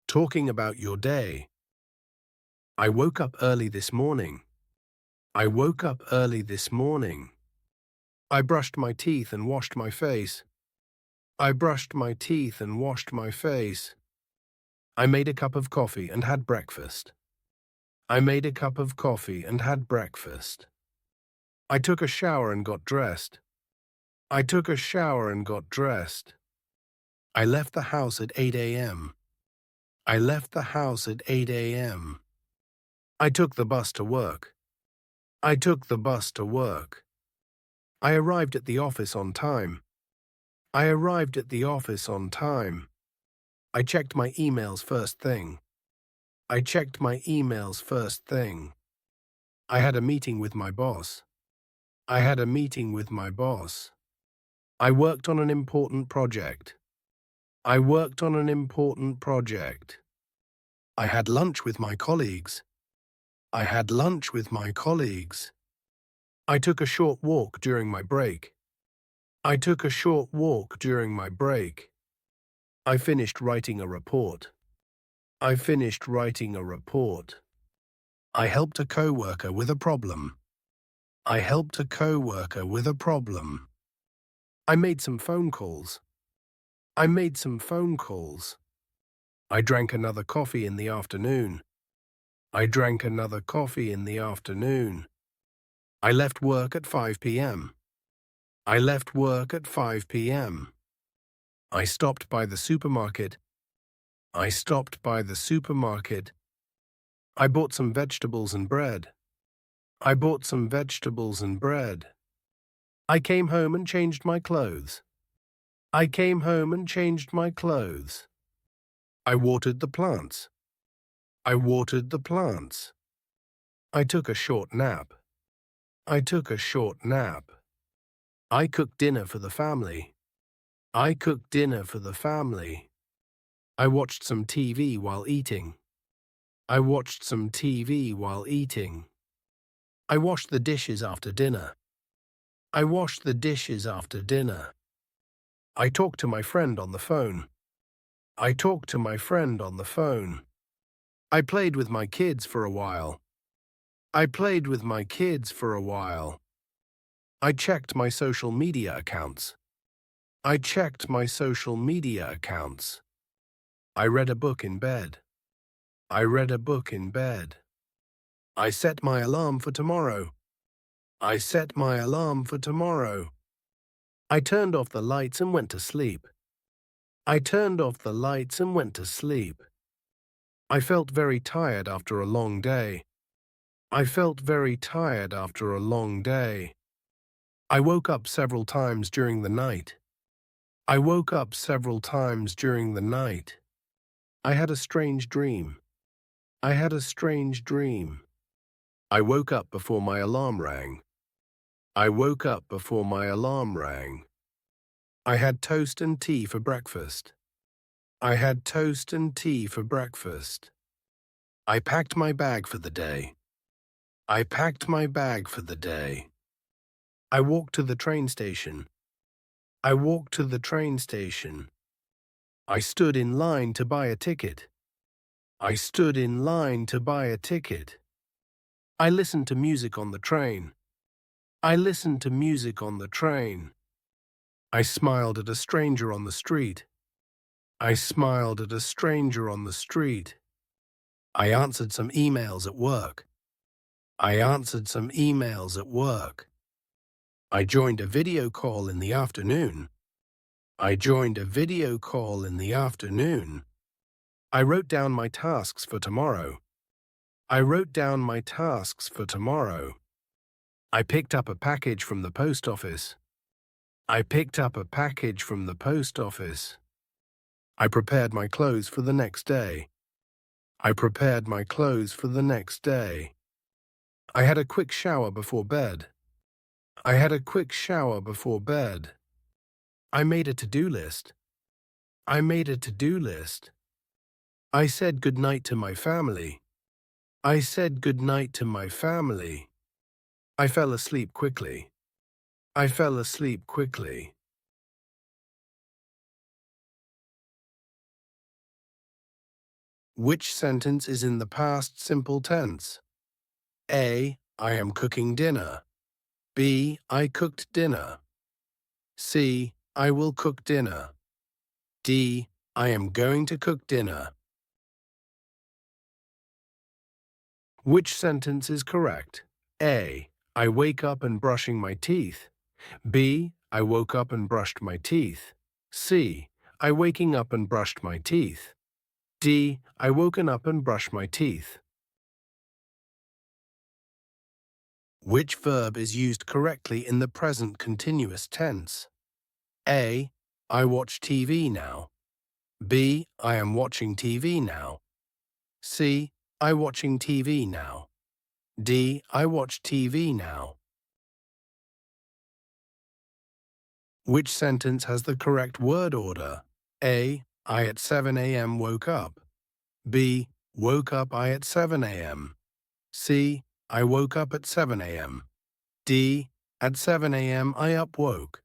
Talking about your day. I woke up early this morning. I woke up early this morning. I brushed my teeth and washed my face. I brushed my teeth and washed my face. I made a cup of coffee and had breakfast. I made a cup of coffee and had breakfast. I took a shower and got dressed. I took a shower and got dressed. I left the house at 8 a.m. I left the house at 8 a.m. I took the bus to work. I took the bus to work. I arrived at the office on time. I arrived at the office on time. I checked my emails first thing. I checked my emails first thing. I had a meeting with my boss. I had a meeting with my boss. I worked on an important project. I worked on an important project. I had lunch with my colleagues. I had lunch with my colleagues. I took a short walk during my break. I took a short walk during my break. I finished writing a report. I finished writing a report. I helped a coworker with a problem. I helped a coworker with a problem. I made some phone calls. I made some phone calls. I drank another coffee in the afternoon. I drank another coffee in the afternoon. I left work at 5 p.m. I left work at 5 p.m. I stopped by the supermarket. I stopped by the supermarket. I bought some vegetables and bread. I bought some vegetables and bread. I came home and changed my clothes. I came home and changed my clothes. I watered the plants. I watered the plants. I took a short nap. I took a short nap. I cooked dinner for the family. I cooked dinner for the family. I watched some TV while eating. I watched some TV while eating. I washed the dishes after dinner. I washed the dishes after dinner. I talked to my friend on the phone. I talked to my friend on the phone. I played with my kids for a while. I played with my kids for a while. I checked my social media accounts. I checked my social media accounts. I read a book in bed. I read a book in bed. I set my alarm for tomorrow. I set my alarm for tomorrow. I turned off the lights and went to sleep. I turned off the lights and went to sleep. I felt very tired after a long day. I felt very tired after a long day. I woke up several times during the night. I woke up several times during the night. I had a strange dream. I had a strange dream. I woke up before my alarm rang. I woke up before my alarm rang. I had toast and tea for breakfast. I had toast and tea for breakfast. I packed my bag for the day. I packed my bag for the day. I walked to the train station. I walked to the train station. I stood in line to buy a ticket. I stood in line to buy a ticket. I listened to music on the train. I listened to music on the train. I smiled at a stranger on the street. I smiled at a stranger on the street. I answered some emails at work. I answered some emails at work. I joined a video call in the afternoon. I joined a video call in the afternoon. I wrote down my tasks for tomorrow. I wrote down my tasks for tomorrow. I picked up a package from the post office. I picked up a package from the post office. I prepared my clothes for the next day. I prepared my clothes for the next day. I had a quick shower before bed. I had a quick shower before bed. I made a to-do list. I made a to-do list. I said goodnight to my family. I said goodnight to my family. I fell asleep quickly. I fell asleep quickly. Which sentence is in the past simple tense? A. I am cooking dinner. B. I cooked dinner. C. I will cook dinner. D. I am going to cook dinner. Which sentence is correct? A. I wake up and brushing my teeth. B. I woke up and brushed my teeth. C. I waking up and brushed my teeth. D. I woken up and brushed my teeth. Which verb is used correctly in the present continuous tense? A. I watch TV now. B. I am watching TV now. C. I watching TV now. D. I watch TV now. Which sentence has the correct word order? A. I at 7 a.m. woke up. B. Woke up I at 7 a.m. C. I woke up at 7 a.m. D. At 7 a.m. I upwoke.